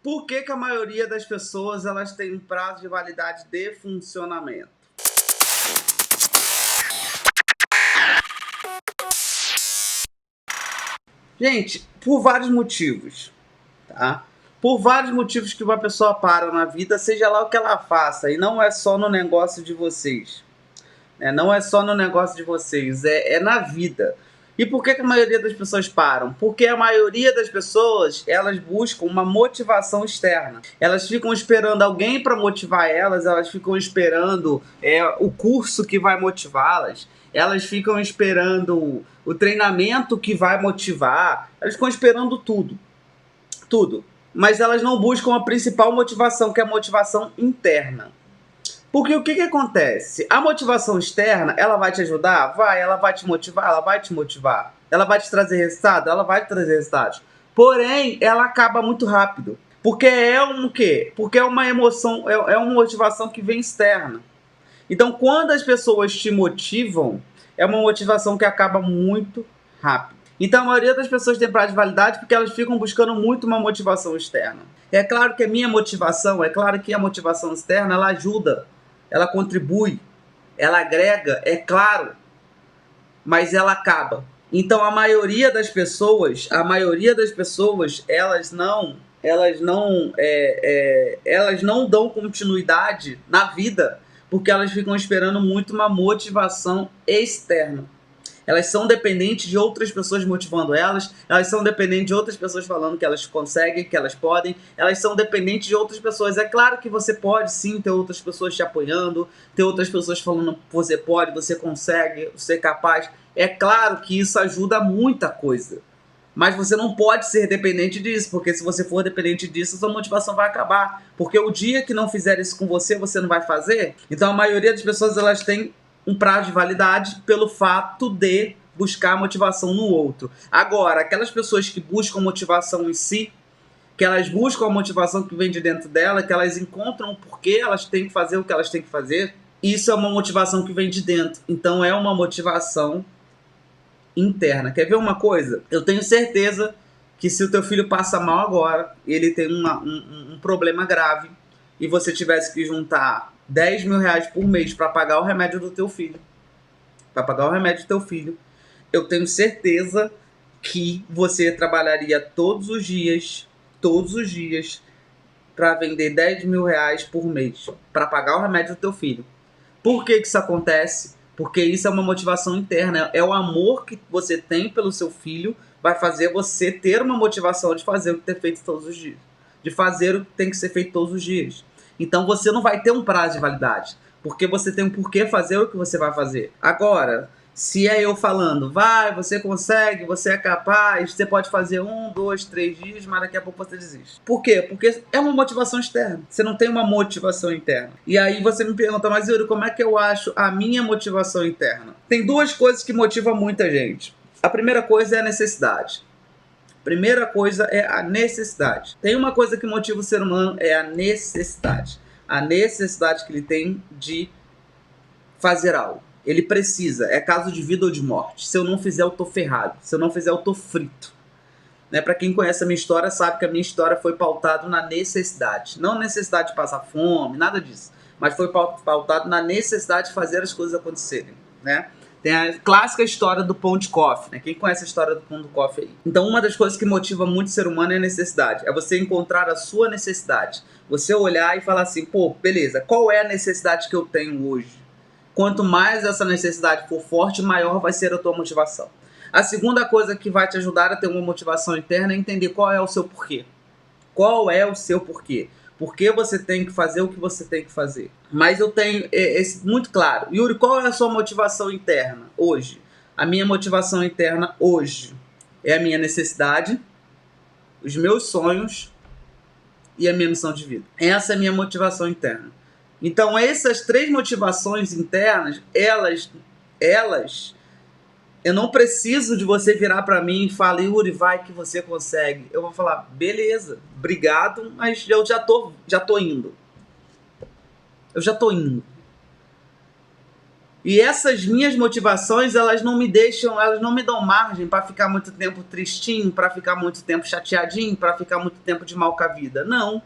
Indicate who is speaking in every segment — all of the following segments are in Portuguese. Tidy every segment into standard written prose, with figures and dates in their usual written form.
Speaker 1: Por que que a maioria das pessoas elas têm um prazo de validade de funcionamento? Gente, por vários motivos, tá? Por vários motivos que uma pessoa para na vida, seja lá o que ela faça, e não é só no negócio de vocês, né? Não é só no negócio de vocês, é na vida. E por que que a maioria das pessoas param? Porque a maioria das pessoas, elas buscam uma motivação externa. Elas ficam esperando alguém para motivar elas, elas ficam esperando o curso que vai motivá-las, elas ficam esperando o treinamento que vai motivar, elas ficam esperando tudo, tudo. Mas elas não buscam a principal motivação, que é a motivação interna. Porque o que que acontece? A motivação externa, ela vai te ajudar? Vai. Ela vai te motivar? Ela vai te motivar. Ela vai te trazer resultado? Ela vai te trazer resultados. Porém, ela acaba muito rápido. Porque é um quê? Porque é uma emoção, é uma motivação que vem externa. Então, quando as pessoas te motivam, é uma motivação que acaba muito rápido. Então, a maioria das pessoas tem prazo de validade porque elas ficam buscando muito uma motivação externa. É claro que a minha motivação, é claro que a motivação externa, ela ajuda, ela contribui, ela agrega, é claro, mas ela acaba. Então, a maioria das pessoas, elas não dão continuidade na vida porque elas ficam esperando muito uma motivação externa. Elas são dependentes de outras pessoas motivando elas são dependentes de outras pessoas falando que elas conseguem, que elas podem, elas são dependentes de outras pessoas. É claro que você pode sim ter outras pessoas te apoiando, ter outras pessoas falando que você pode, você consegue, você é capaz. É claro que isso ajuda muita coisa. Mas você não pode ser dependente disso, porque se você for dependente disso, sua motivação vai acabar. Porque o dia que não fizer isso com você, você não vai fazer. Então a maioria das pessoas elas têm um prazo de validade pelo fato de buscar motivação no outro. Agora, aquelas pessoas que buscam motivação em si, que elas buscam a motivação que vem de dentro dela, que elas encontram o porquê elas têm que fazer o que elas têm que fazer, isso é uma motivação que vem de dentro. Então é uma motivação interna. Quer ver uma coisa? Eu tenho certeza que se o teu filho passa mal agora, ele tem um problema grave, e você tivesse que juntar 10 mil reais por mês para pagar o remédio do teu filho, eu tenho certeza que você trabalharia todos os dias, para vender 10 mil reais por mês, para pagar o remédio do teu filho. Por que que isso acontece? Porque isso é uma motivação interna, é o amor que você tem pelo seu filho, vai fazer você ter uma motivação de fazer o que tem feito todos os dias, de fazer o que tem que ser feito todos os dias. Então você não vai ter um prazo de validade, porque você tem um porquê fazer o que você vai fazer. Agora, se é eu falando, vai, você consegue, você é capaz, você pode fazer 1, 2, 3 dias, mas daqui a pouco você desiste. Por quê? Porque é uma motivação externa. Você não tem uma motivação interna. E aí você me pergunta, mas Yuri, como é que eu acho a minha motivação interna? Tem duas coisas que motivam muita gente. A primeira coisa é a necessidade. Primeira coisa é a necessidade. Tem uma coisa que motiva o ser humano, é a necessidade. A necessidade que ele tem de fazer algo. Ele precisa, é caso de vida ou de morte. Se eu não fizer, eu tô ferrado. Se eu não fizer, eu tô frito. Né? Para quem conhece a minha história, sabe que a minha história foi pautada na necessidade. Não necessidade de passar fome, nada disso. Mas foi pautado na necessidade de fazer as coisas acontecerem. Né? Tem a clássica história do pão de coffee, né? Quem conhece a história do pão de coffee aí? Então, uma das coisas que motiva muito o ser humano é a necessidade. É você encontrar a sua necessidade. Você olhar e falar assim, pô, beleza, qual é a necessidade que eu tenho hoje? Quanto mais essa necessidade for forte, maior vai ser a tua motivação. A segunda coisa que vai te ajudar a ter uma motivação interna é entender qual é o seu porquê. Qual é o seu porquê? Por que você tem que fazer o que você tem que fazer? Mas eu tenho esse muito claro. Yuri, qual é a sua motivação interna hoje? A minha motivação interna hoje é a minha necessidade, os meus sonhos e a minha missão de vida. Essa é a minha motivação interna. Então essas três motivações internas, eu não preciso de você virar para mim e falar, Yuri, vai que você consegue. Eu vou falar, beleza, obrigado, mas eu já tô indo. Eu já tô indo. E essas minhas motivações, elas não me deixam, elas não me dão margem para ficar muito tempo tristinho, para ficar muito tempo chateadinho, para ficar muito tempo de mal com a vida. Não.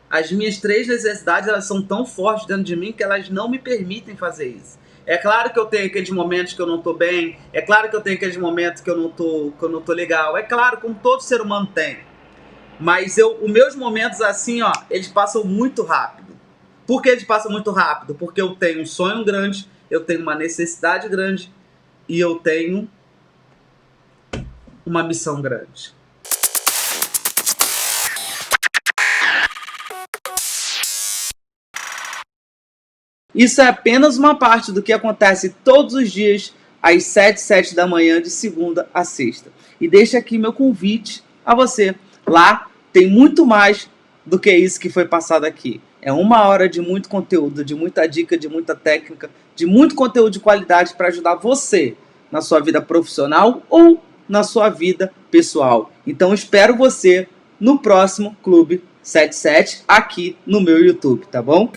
Speaker 1: As minhas 3 necessidades, elas são tão fortes dentro de mim que elas não me permitem fazer isso. É claro que eu tenho aqueles momentos que eu não tô bem, é claro que eu tenho aqueles momentos que eu não tô legal, é claro, como todo ser humano tem. Mas os meus momentos assim, ó, eles passam muito rápido. Por que eles passam muito rápido? Porque eu tenho um sonho grande, eu tenho uma necessidade grande e eu tenho uma missão grande. Isso é apenas uma parte do que acontece todos os dias às 7 da manhã, de segunda a sexta. E deixa aqui meu convite a você. Lá tem muito mais do que isso que foi passado aqui. É 1 hora de muito conteúdo, de muita dica, de muita técnica, de muito conteúdo de qualidade para ajudar você na sua vida profissional ou na sua vida pessoal. Então espero você no próximo Clube 77 aqui no meu YouTube, tá bom?